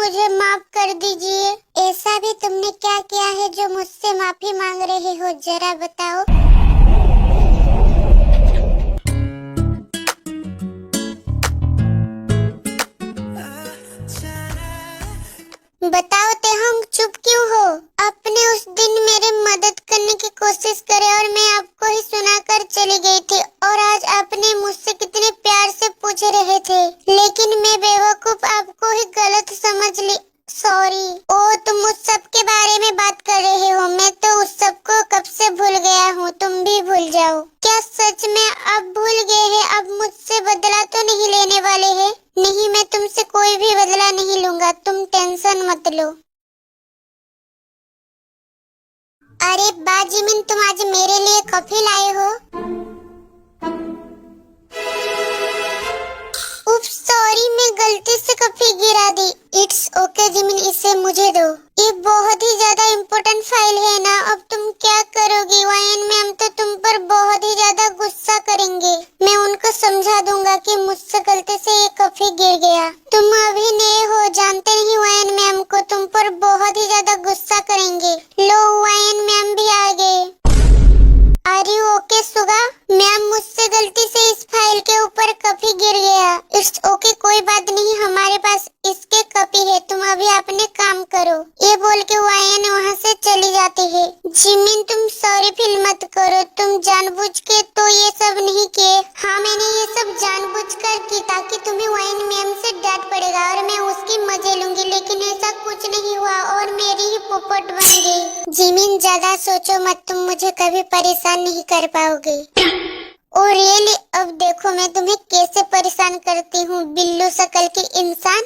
मुझे माफ कर दीजिए। ऐसा भी तुमने क्या किया है जो मुझसे माफी मांग रहे हो, जरा बताओ। बताओ तेहंग, चुप क्यों हो? आपने उस दिन मेरी मदद करने की कोशिश करी और मैं आपको ही सुनाकर चली गई थी, और आज आपने मुझसे कितने प्यार से पूछ रहे थे, लेकिन मैं बेवकूफ आपको ही गलत समझ ली। सॉरी। ओ, तुम उस सब के बारे में बात कर रहे हो? मैं तो उस सब को कब से भूल गया हूँ, तुम भी भूल जाओ। क्या सच में अब भूल गए हैं? अब मुझसे बदला तो नहीं लेने वाले हैं? नहीं, मैं तुमसे कोई भी बदला नहीं लूंगा, तुम टेंशन मत लो। अरे बाजिमिन, तुम आज मेरे लिए कॉफी लाए हो? उप्स, सॉरी, मैं गलती से कॉफी गिरा दी। इट्स ओके जिमिन, इसे मुझे दो। ये बहुत ही ज्यादा इम्पोर्टेंट फाइल है ना। अब तुम क्या करोगी? वायन मैम तो तुम पर बहुत ही ज्यादा गुस्सा करेंगे। मैं उनको समझा दूंगा कि मुझसे गलती से ये कॉफी गिर गया। तुम अभी नए हो, जानते नहीं वायन मैम को, तुम पर बहुत ही ज्यादा गुस्सा करेंगे। लो, वायन मैम भी आ गए। Are you okay Suga? Ma'am, मुझसे गलती से इस फाइल के ऊपर कॉफी गिर गया। इट्स ओके, कोई बात नहीं, हमारे पास इसके कॉपी है, तुम अभी अपने काम करो। ये बोल के वायन वहाँ से चली जाती है। जिमिन, तुम सॉरी फील मत करो, तुम जानबूझ के तो ये सब नहीं किए। हाँ, मैंने ये सब जानबूझकर की ताकि तुम्हें वायन मैम से डांट पड़ेगा और मैं उसकी मजे लूंगी, लेकिन ऐसा कुछ नहीं हुआ और मेरी ही पोपट बन गई। जिमिन, ज्यादा सोचो मत, तुम मुझे कभी परेशान नहीं कर पाओगे। Oh really? अब देखो मैं तुम्हें कैसे परेशान करती हूँ, बिल्लू शकल के इंसान।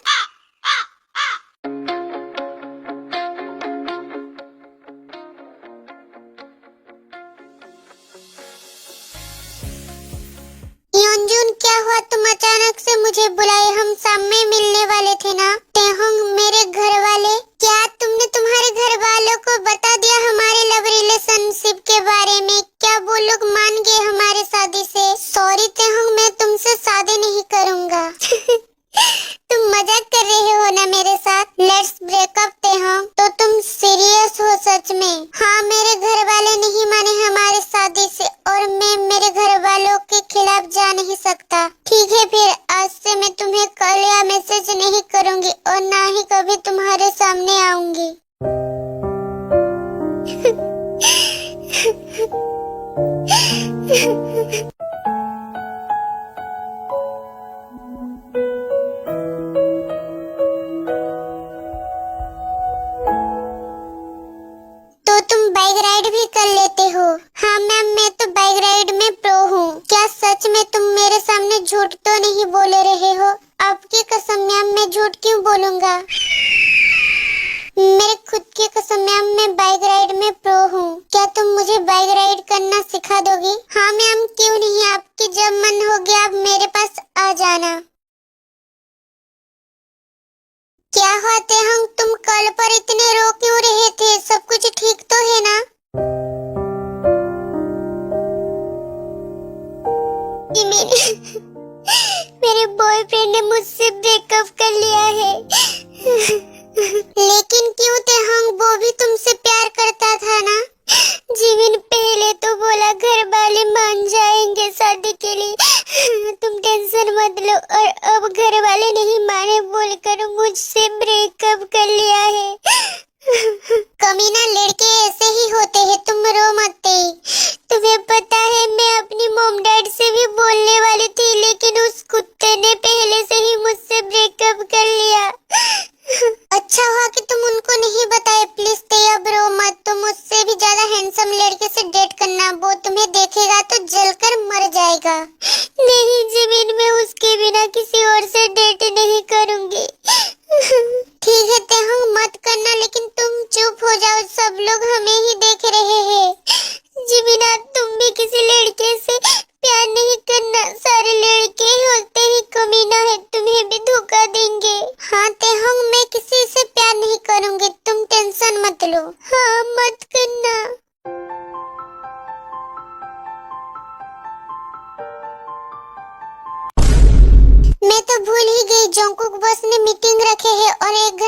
योंजुन, क्या हुआ? तुम अचानक से मुझे बुलाए? हम शाम में मिलने वाले थे ना। तेहोंग, मेरे घर वाले? क्या तुमने तुम्हारे घर वालों को बता दिया हमारे लव रिलेशनशिप के बारे में? क्या वो लोग मान गए हमारे शादी से? सॉरी तेहोंग, मैं तुमसे शादी नहीं करूँगा। तुम मजाक कर रहे हो ना मेरे साथ? लेट्स ब्रेकअप तेहोंग। तो तुम सीरियस हो सच में? हाँ, मेरे घर वाले नहीं माने हमारे शादी से और मैं मेरे घर वालों के खिलाफ जा नहीं सकता। ठीक है, फिर आज से मैं तुम्हें कॉल या मैसेज नहीं करूँगी और ना ही कभी तुम्हारे सामने आऊंगी। तो तुम बाइक राइड भी कर लेते हो? हाँ मैम, मैं तो बाइक राइड में प्रो हूँ। क्या सच में? तुम मेरे सामने झूठ तो नहीं बोल रहे हो? आपकी कसम मैम, मैं झूठ क्यों बोलूँगा? मेरे खुद की कसम मैम, मैं बाइक राइड में प्रो हूँ। क्या तुम मुझे बाइक राइड करना सिखा दोगी? हाँ मैम, क्यों नहीं, आपकी जब मन हो गया आप मेरे पास आ जाना। क्या होते हम? तुम कल पर इतने रो क्यों रहे थे? सब कुछ ठीक तो है ना? मेरे बॉयफ्रेंड ने मुझसे ब्रेकअप कर लिया है। लेकिन क्यों थे हम? वो भी तुमसे प्यार करता था ना? जीवन पहले तो बोला घर वाले मान जाएंगे शादी के लिए, तुम टेंशन मत लो, और अब घर वाले नहीं माने बोलकर मुझसे ब्रेकअप कर लिया है। कमीना, लड़के ऐसे ही होते हैं, तुम रो मत। तुम्हें पता है मैं अपनी मॉम डैड से भी बोलने वाली थी, लेकिन उस कुत्ते ने पहले से ही मुझसे ब्रेकअप कर लिया। अच्छा हुआ कि तुम उनको नहीं बताए। प्लीज अब रो मत, तुम उससे भी ज्यादा हैंडसम लड़के से डेट करना, वो तुम्हें देखेगा तो जलकर मर जाएगा। नहीं जिमिन, मैं उसके बिना किसी और से डेट नहीं करूंगी। ठीक है तेहंग, मत करना, लेकिन तुम चुप हो जाओ, सब लोग हमें ही देख रहे हैं। जिमिना, तुम भी किसी लड़के से प्यार नहीं करना, सारे लड़के होते ही कमीना है, तुम्हें भी धोखा देंगे। हाँ तेहंग, मैं किसी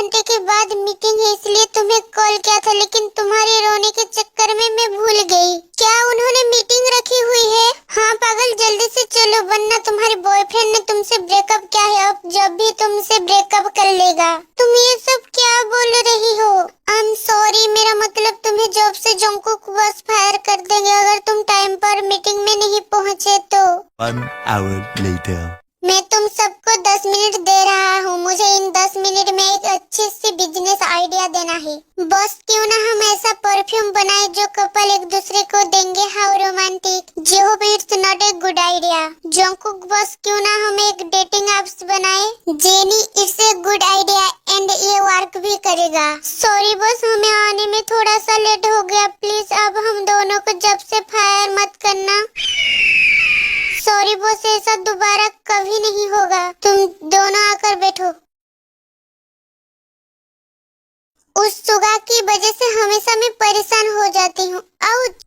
घंटे के बाद मीटिंग है इसलिए तुम्हें कॉल किया था, लेकिन तुम्हारे रोने के चक्कर में मैं भूल गई। क्या उन्होंने मीटिंग रखी हुई है? हाँ पागल, जल्दी से चलो वरना तुम्हारे बॉयफ्रेंड ने तुमसे ब्रेकअप किया है, अब जब भी तुमसे ब्रेकअप कर लेगा। तुम ये सब क्या बोल रही हो? आई एम सॉरी, मेरा मतलब तुम्हें जॉब से जंगकुक बस फायर कर देंगे अगर तुम टाइम पर मीटिंग में नहीं पहुँचे तो। 1 hour later. मैं तुम सबको 10 मिनट दे रहा हूँ, मुझे इन 10 मिनट में एक अच्छी सी बिजनेस आइडिया देना है। बस क्यों ना हम ऐसा परफ्यूम बनाए जो कपल एक दूसरे को देंगे। How romantic. J Hope it's not a good idea. Jungkook बस क्यों ना हम एक डेटिंग एप्स बनाए। Jennie it's a good idea and ये वर्क भी करेगा। सॉरी बस, हमें आने में थोड़ा सा लेट हो गया, प्लीज अब हम दोनों को जब से फायर मत करना। सॉरी बॉस, ऐसा दोबारा कभी नहीं होगा। तुम दोनों आकर बैठो। उस सुगा की वजह से हमेशा मैं परेशान हो जाती हूँ। Ouch.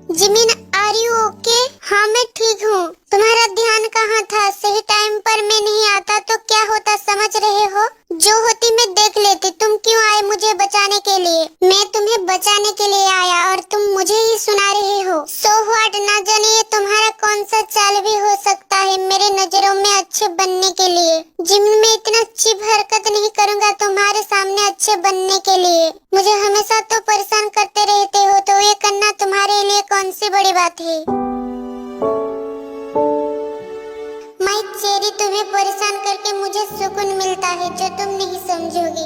Jimin are you okay? हाँ मैं ठीक हूँ। तुम्हारा ध्यान कहाँ था? सही टाइम पर मैं नहीं आता तो क्या होता समझ रहे हो? जो होती मैं देख लेती। तुम क्यों आए मुझे बचाने के लिए? मैं तुम्हें बचाने के लिए आया और तुम मुझे ही सुना रहे हो। सो व्हाट, ना जाने ये तुम्हारा कौन सा चाल भी हो सकता है मेरे नजरों में अच्छे बनने के लिए। जिमिन मैं इतना चीप हरकत नहीं करूँगा तुम्हारे सामने अच्छे बनने के लिए। मुझे हमेशा तो परेशान करते रहते हो, तो ये करना तुम्हारे लिए कौन सी बड़ी बात है। माय चेरी, तुम्हें परेशान करके मुझे सुकून मिलता है जो तुम नहीं समझोगी।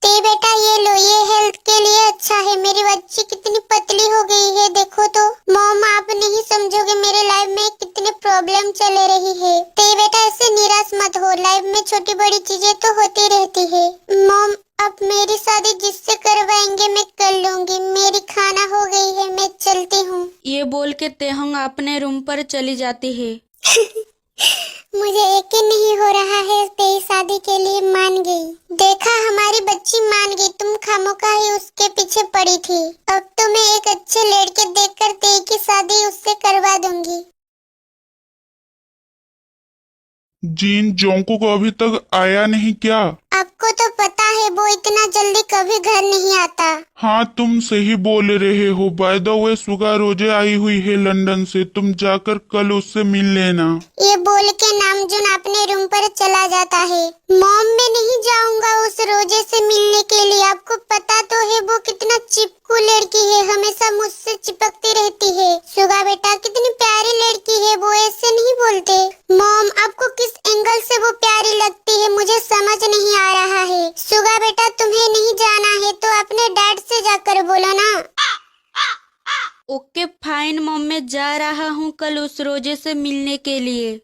ते बेटा ये लो, ये हेल्थ के लिए अच्छा है। मेरी बच्ची कितनी पतली हो गई है देखो तो। मॉम आप नहीं समझोगे मेरे लाइफ में कितने प्रॉब्लम चले रही है। ते बेटा ऐसे निराश मत हो, लाइफ में छोटी बड़ी चीजें तो होती रहती है। मॉम अब मेरी शादी जिससे करवाएंगे मैं कर लूंगी। मेरी खाना हो गई है, मैं चलती हूँ। ये बोल के तेहंग अपने रूम पर चली जाती है। मुझे यकीन नहीं हो रहा है तेरी शादी के लिए मान गई। देखा हमारी बच्ची मान गई, तुम खामोखा ही उसके पीछे पड़ी थी। अब तो मैं एक अच्छे लड़के देखकर तेरी की शादी उससे करवा दूंगी। जीन जोंकुक अभी तक आया नहीं क्या? आपको तो पता है वो इतना जल्दी कभी घर नहीं आता। हाँ तुम सही बोल रहे हो। बाय द वे सुगा रोजे आई हुई है लंदन से, तुम जाकर कल उससे मिल लेना। ये बोल के नामजुन अपने रूम पर चला जाता है। मॉम मैं नहीं जाऊंगा उस रोजे से मिलने के लिए। आपको पता तो है वो कितना चिपकू लड़की है, हमेशा मुझसे चिपकती रहती है। सुगा बेटा कितनी प्यारी लड़की है, वो ऐसे नहीं बोलते। मॉम आपको किस एंगल से वो प्यारी लगती है मुझे समझ नहीं आ रहा है। सुगा बेटा तुम्हें नहीं जाना है तो अपने डैड से जाकर बोलो ना। ओके फाइन मॉम, मैं जा रहा हूँ कल उस रोजे से मिलने के लिए।